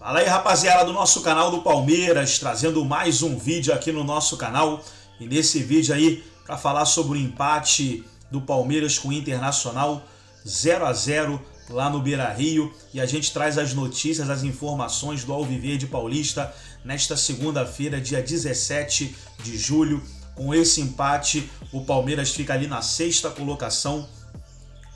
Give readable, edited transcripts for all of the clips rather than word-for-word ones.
Fala aí, rapaziada do nosso canal do Palmeiras, trazendo mais um vídeo aqui no nosso canal. E nesse vídeo aí, para falar sobre o empate do Palmeiras com o Internacional 0-0 lá no Beira-Rio. E a gente traz as notícias, as informações do Alviverde Paulista nesta segunda-feira, dia 17 de julho. Com esse empate, o Palmeiras fica ali na sexta colocação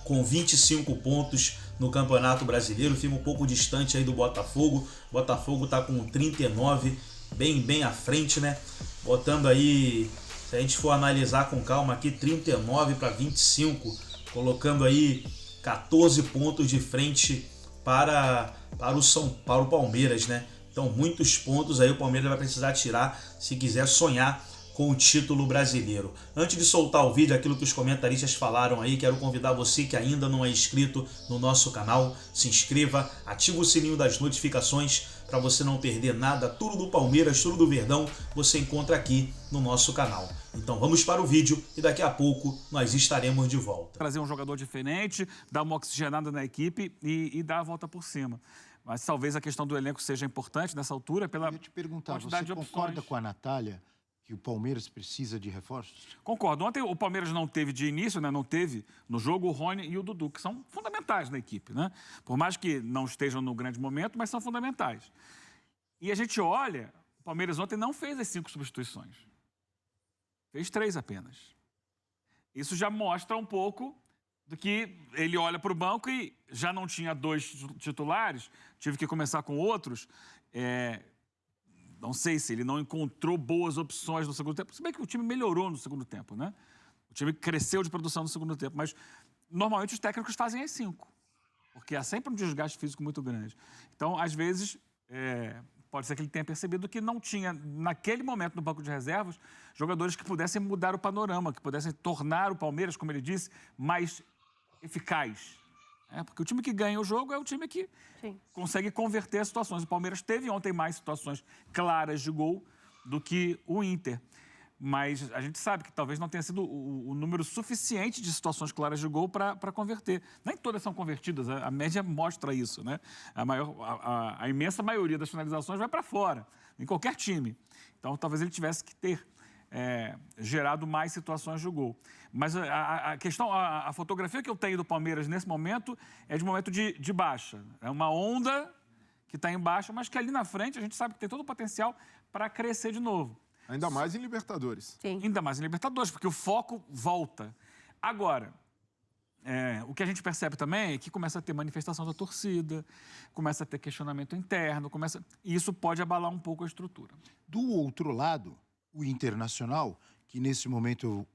com 25 pontos no Campeonato Brasileiro, fica um pouco distante aí do Botafogo. O Botafogo tá com 39, bem à frente, né? Botando aí, se a gente for analisar com calma aqui, 39 para 25, colocando aí 14 pontos de frente para o Palmeiras, né? Então, muitos pontos aí o Palmeiras vai precisar tirar se quiser sonhar com o título brasileiro. Antes de soltar o vídeo, aquilo que os comentaristas falaram aí, quero convidar você que ainda não é inscrito no nosso canal, se inscreva, ativa o sininho das notificações para você não perder nada. Tudo do Palmeiras, tudo do Verdão, você encontra aqui no nosso canal. Então vamos para o vídeo e daqui a pouco nós estaremos de volta. Trazer um jogador diferente, dar uma oxigenada na equipe e dar a volta por cima. Mas talvez a questão do elenco seja importante nessa altura pela Eu ia te perguntar, quantidade de você opções. concorda com a Natália que o Palmeiras precisa de reforços? Concordo. Ontem o Palmeiras não teve de início, né? Não teve no jogo o Rony e o Dudu, que são fundamentais na equipe, né? Por mais que não estejam no grande momento, mas são fundamentais. E a gente olha, o Palmeiras ontem não fez as 5 substituições. Fez 3 apenas. Isso já mostra um pouco do que ele olha para o banco e já não tinha 2 titulares, tive que começar com outros. Não sei se ele não encontrou boas opções no segundo tempo. Se bem que o time melhorou no segundo tempo, né? O time cresceu de produção no segundo tempo. Mas, normalmente, os técnicos fazem as 5. Porque há sempre um desgaste físico muito grande. Então, às vezes, pode ser que ele tenha percebido que não tinha, naquele momento, no banco de reservas, jogadores que pudessem mudar o panorama, que pudessem tornar o Palmeiras, como ele disse, mais eficaz. Porque o time que ganha o jogo é o time que consegue converter as situações. O Palmeiras teve ontem mais situações claras de gol do que o Inter. Mas a gente sabe que talvez não tenha sido o número suficiente de situações claras de gol para converter. Nem todas são convertidas, a média mostra isso, né? A imensa maioria das finalizações vai para fora, em qualquer time. Então talvez ele tivesse que ter gerado mais situações de gol. Mas a questão, a fotografia que eu tenho do Palmeiras nesse momento é de momento de baixa. É uma onda que está em baixa, mas que ali na frente a gente sabe que tem todo o potencial para crescer de novo. Ainda mais em Libertadores. Sim. Ainda mais em Libertadores, porque o foco volta. Agora, o que a gente percebe também é que começa a ter manifestação da torcida, começa a ter questionamento interno, e isso pode abalar um pouco a estrutura. Do outro lado, o Internacional, que nesse momento,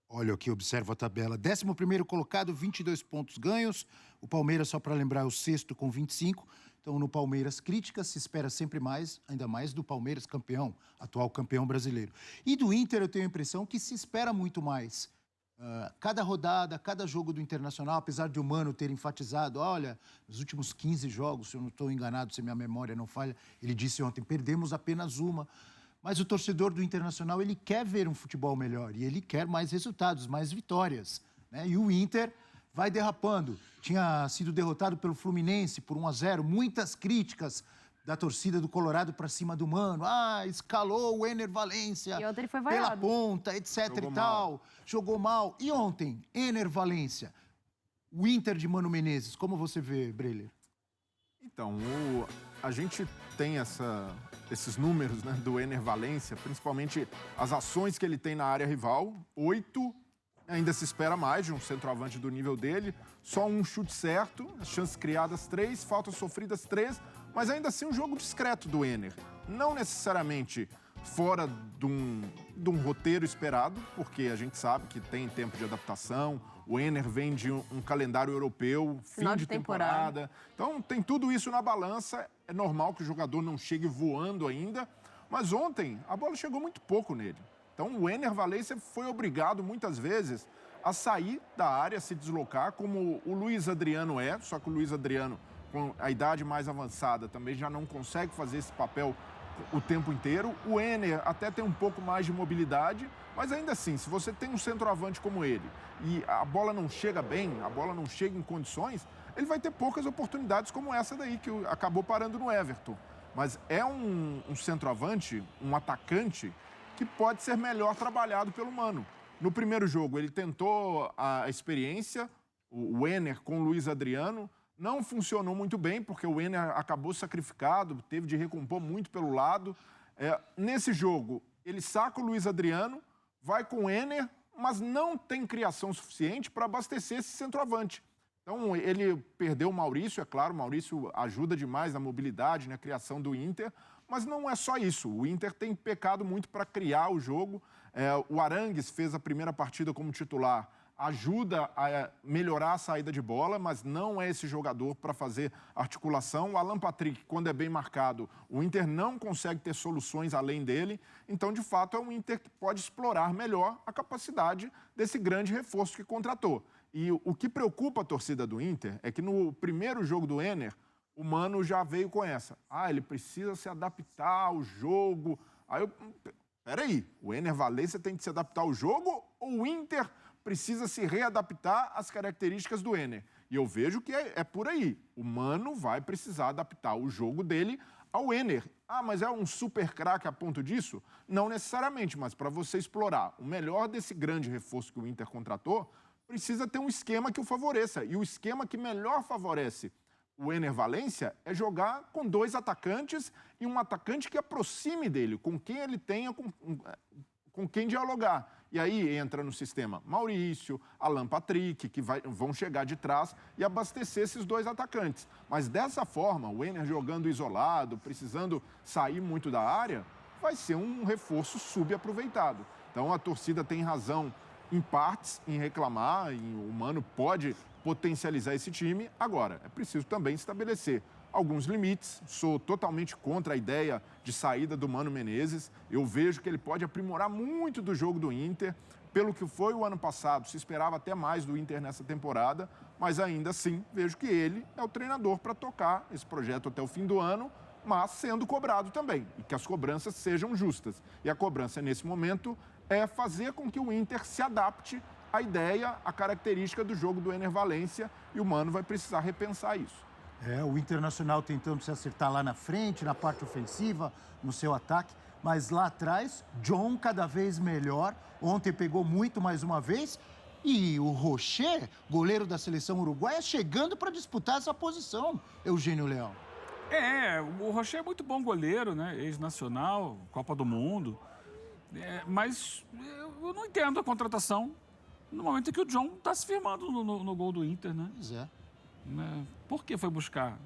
olha aqui, observo a tabela, 11º colocado, 22 pontos ganhos. O Palmeiras, só para lembrar, é o 6º com 25. Então, no Palmeiras, críticas, se espera sempre mais, ainda mais do Palmeiras campeão, atual campeão brasileiro. E do Inter, eu tenho a impressão que se espera muito mais. Cada rodada, cada jogo do Internacional, apesar de o Mano ter enfatizado, olha, nos últimos 15 jogos, se eu não estou enganado, se minha memória não falha, ele disse ontem, perdemos apenas uma. Mas o torcedor do Internacional, ele quer ver um futebol melhor e ele quer mais resultados, mais vitórias, né? E o Inter vai derrapando. Tinha sido derrotado pelo Fluminense por 1-0, muitas críticas da torcida do Colorado para cima do Mano. Escalou o Ener Valencia E ontem ele foi pela vaiado. ponta, etc e tal. Jogou mal. E ontem, Ener Valencia, o Inter de Mano Menezes, como você vê, Breler? Então, a gente tem esses números, né, do Ener Valencia, principalmente as ações que ele tem na área rival, 8, ainda se espera mais de um centroavante do nível dele, só um chute certo, as chances criadas 3, faltas sofridas 3, mas ainda assim um jogo discreto do Ener. Não necessariamente fora de um roteiro esperado, porque a gente sabe que tem tempo de adaptação, o Ener vem de um calendário europeu, fim de temporada. Então tem tudo isso na balança, é normal que o jogador não chegue voando ainda, mas ontem a bola chegou muito pouco nele. Então o Ener Valencia foi obrigado muitas vezes a sair da área, se deslocar, como o Luiz Adriano só que o Luiz Adriano, com a idade mais avançada, também já não consegue fazer esse papel o tempo inteiro. O Ener até tem um pouco mais de mobilidade, mas ainda assim, se você tem um centroavante como ele e a bola não chega bem, a bola não chega em condições, ele vai ter poucas oportunidades como essa daí, que acabou parando no Everton. mas é um centroavante, um atacante, que pode ser melhor trabalhado pelo Mano. No primeiro jogo, ele tentou a experiência, o Enner com o Luiz Adriano, não funcionou muito bem, porque o Enner acabou sacrificado, teve de recompor muito pelo lado. Nesse jogo, ele saca o Luiz Adriano, vai com o Enner, mas não tem criação suficiente para abastecer esse centroavante. Então, ele perdeu o Maurício, é claro, o Maurício ajuda demais na mobilidade, na criação do Inter, mas não é só isso. O Inter tem pecado muito para criar o jogo. O Arangues fez a primeira partida como titular, ajuda a melhorar a saída de bola, mas não é esse jogador para fazer articulação. O Alan Patrick, quando é bem marcado, o Inter não consegue ter soluções além dele. Então, de fato, é um Inter que pode explorar melhor a capacidade desse grande reforço que contratou. E o que preocupa a torcida do Inter é que no primeiro jogo do Enner, o Mano já veio com essa. Ele precisa se adaptar ao jogo. Peraí, o Enner Valencia tem que se adaptar ao jogo ou o Inter precisa se readaptar às características do Enner? E eu vejo que é por aí. O Mano vai precisar adaptar o jogo dele ao Enner. Mas é um super craque a ponto disso? Não necessariamente, mas para você explorar o melhor desse grande reforço que o Inter contratou, precisa ter um esquema que o favoreça. E o esquema que melhor favorece o Enner Valencia é jogar com 2 atacantes e um atacante que aproxime dele, com quem ele tenha com quem dialogar. E aí entra no sistema Maurício, Alan Patrick, que vão chegar de trás e abastecer esses 2 atacantes. Mas dessa forma, o Enner jogando isolado, precisando sair muito da área, vai ser um reforço subaproveitado. Então a torcida tem razão em partes em reclamar, o Mano pode potencializar esse time. Agora, é preciso também estabelecer alguns limites. Sou totalmente contra a ideia de saída do Mano Menezes. Eu vejo que ele pode aprimorar muito do jogo do Inter. Pelo que foi o ano passado, se esperava até mais do Inter nessa temporada, mas ainda assim vejo que ele é o treinador para tocar esse projeto até o fim do ano, mas sendo cobrado também, e que as cobranças sejam justas. E a cobrança, nesse momento, é fazer com que o Inter se adapte à ideia, à característica do jogo do Enner Valencia, e o Mano vai precisar repensar isso. O Internacional tentando se acertar lá na frente, na parte ofensiva, no seu ataque, mas lá atrás, John cada vez melhor. Ontem pegou muito mais uma vez. E o Rocher, goleiro da seleção uruguaia, chegando para disputar essa posição, Eugênio Leão. O Rocher é muito bom goleiro, né? Ex-nacional, Copa do Mundo. Mas eu não entendo a contratação no momento em que o John está se firmando no gol do Inter, né? Pois é. Por que foi buscar?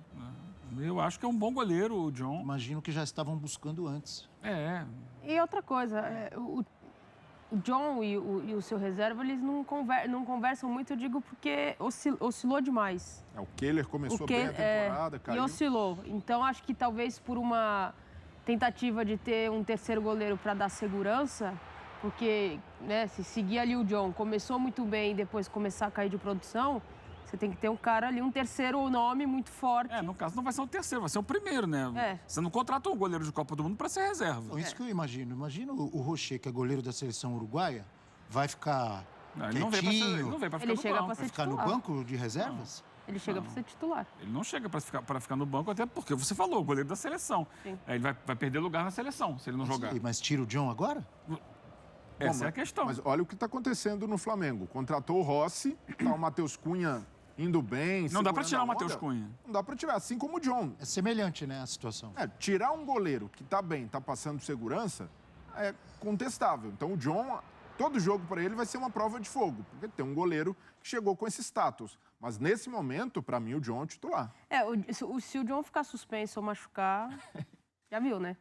Eu acho que é um bom goleiro, o John. Imagino que já estavam buscando antes. E outra coisa, o John e o seu reserva, eles não conversam muito, eu digo, porque oscilou demais. O Keller começou bem a temporada, caiu. E oscilou. Então, acho que talvez por uma tentativa de ter um terceiro goleiro para dar segurança, porque, né, se seguir ali o John, começou muito bem e depois começar a cair de produção, você tem que ter um cara ali, um terceiro nome muito forte. No caso, não vai ser o terceiro, vai ser o primeiro, né? Você não contrata um goleiro de Copa do Mundo para ser reserva. Isso que eu imagino. Imagina o Rocher, que é goleiro da seleção uruguaia, vai ficar quietinho. Ele não vem para ficar Ele no chega banco. para ser Vai ficar no titular. banco de reservas? Ele chega para ser titular. Ele não chega para ficar no banco, até porque você falou, o goleiro da seleção. Sim. Ele vai perder lugar na seleção, se ele não jogar. Mas tira o John agora? Essa é a questão. Mas olha o que está acontecendo no Flamengo. Contratou o Rossi, o Matheus Cunha indo bem. Não dá para tirar o Matheus Cunha. Não dá para tirar, assim como o John. É semelhante, né, a situação. Tirar um goleiro que está bem, está passando segurança, é contestável. Então o John, todo jogo para ele vai ser uma prova de fogo, porque tem um goleiro que chegou com esse status. Mas nesse momento, para mim, o John é o titular. Se o John ficar suspenso ou machucar, já viu, né?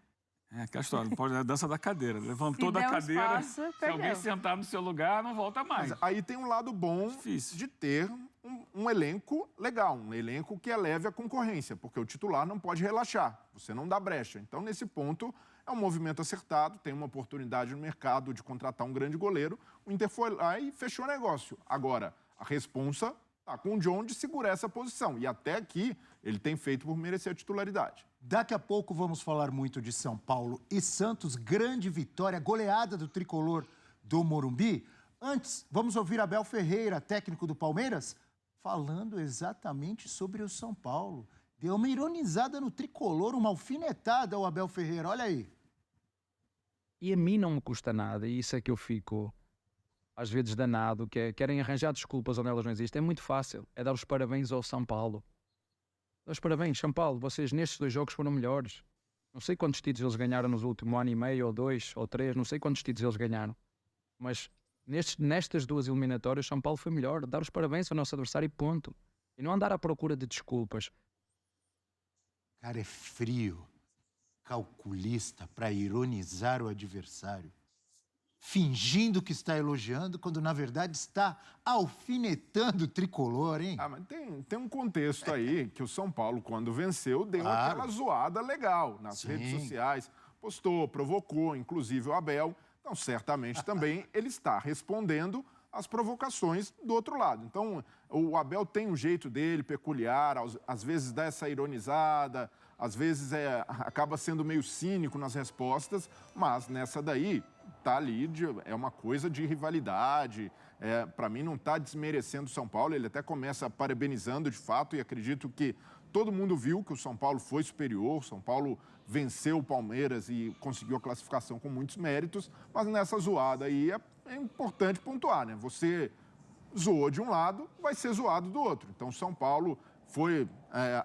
Aquela história, não pode, é a dança da cadeira. Levantou da cadeira, se alguém sentar no seu lugar, não volta mais. Mas aí tem um lado bom de ter um elenco legal, um elenco que eleve a concorrência, porque o titular não pode relaxar, você não dá brecha. Então, nesse ponto, é um movimento acertado, tem uma oportunidade no mercado de contratar um grande goleiro, o Inter foi lá e fechou o negócio. Agora, a responsa está com o John de segurar essa posição, e até aqui ele tem feito por merecer a titularidade. Daqui a pouco vamos falar muito de São Paulo e Santos, grande vitória, goleada do tricolor do Morumbi. Antes, vamos ouvir Abel Ferreira, técnico do Palmeiras, falando exatamente sobre o São Paulo. Deu uma ironizada no tricolor, uma alfinetada ao Abel Ferreira. Olha aí. E a mim não me custa nada, e isso é que eu fico às vezes danado, que é, querem arranjar desculpas onde elas não existem. É muito fácil, é dar os parabéns ao São Paulo. Dar os parabéns, São Paulo, vocês nestes 2 jogos foram melhores. Não sei quantos títulos eles ganharam nos últimos ano e meio, ou 2, ou 3, não sei quantos títulos eles ganharam. Mas nestas 2 eliminatórias, São Paulo foi melhor. Dar os parabéns ao nosso adversário e ponto. E não andar à procura de desculpas. Cara, é frio, calculista para ironizar o adversário. Fingindo que está elogiando, quando na verdade está alfinetando o tricolor, hein? Ah, mas tem um contexto aí que o São Paulo, quando venceu, deu Claro. aquela zoada legal nas Sim. redes sociais. Postou, provocou, inclusive o Abel. Então, certamente também ele está respondendo às provocações do outro lado. Então, o Abel tem um jeito dele peculiar, às vezes dá essa ironizada, às vezes acaba sendo meio cínico nas respostas, mas nessa daí tá ali, é uma coisa de rivalidade. Para mim não está desmerecendo o São Paulo, ele até começa parabenizando de fato, e acredito que todo mundo viu que o São Paulo foi superior, o São Paulo venceu o Palmeiras e conseguiu a classificação com muitos méritos, mas nessa zoada aí é importante pontuar, né? Você zoou de um lado, vai ser zoado do outro. Então o São Paulo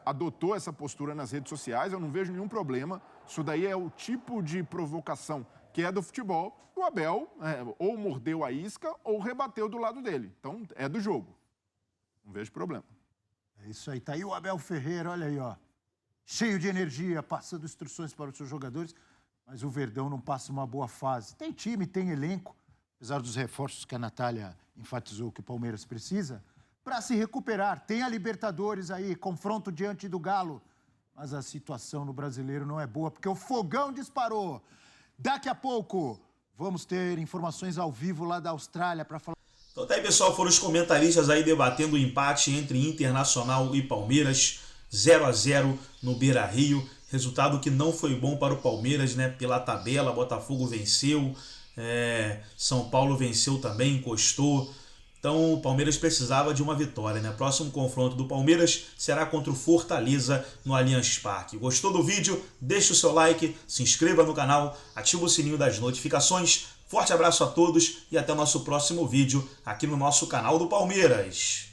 adotou essa postura nas redes sociais, eu não vejo nenhum problema. Isso daí é o tipo de provocação que é do futebol. O Abel ou mordeu a isca ou rebateu do lado dele. Então é do jogo. Não vejo problema. É isso aí, tá aí o Abel Ferreira, olha aí, ó. Cheio de energia, passando instruções para os seus jogadores, mas o Verdão não passa uma boa fase. Tem time, tem elenco, apesar dos reforços que a Natália enfatizou que o Palmeiras precisa, para se recuperar. Tem a Libertadores aí, confronto diante do Galo, mas a situação no Brasileiro não é boa, porque o fogão disparou. Daqui a pouco, vamos ter informações ao vivo lá da Austrália para falar. Então tá aí, pessoal, foram os comentaristas aí debatendo o empate entre Internacional e Palmeiras, 0-0 no Beira-Rio, resultado que não foi bom para o Palmeiras, né? Pela tabela, Botafogo venceu, São Paulo venceu também, encostou. Então o Palmeiras precisava de uma vitória, né? Próximo confronto do Palmeiras será contra o Fortaleza no Allianz Parque. Gostou do vídeo? Deixe o seu like, se inscreva no canal, ative o sininho das notificações. Forte abraço a todos e até o nosso próximo vídeo aqui no nosso canal do Palmeiras.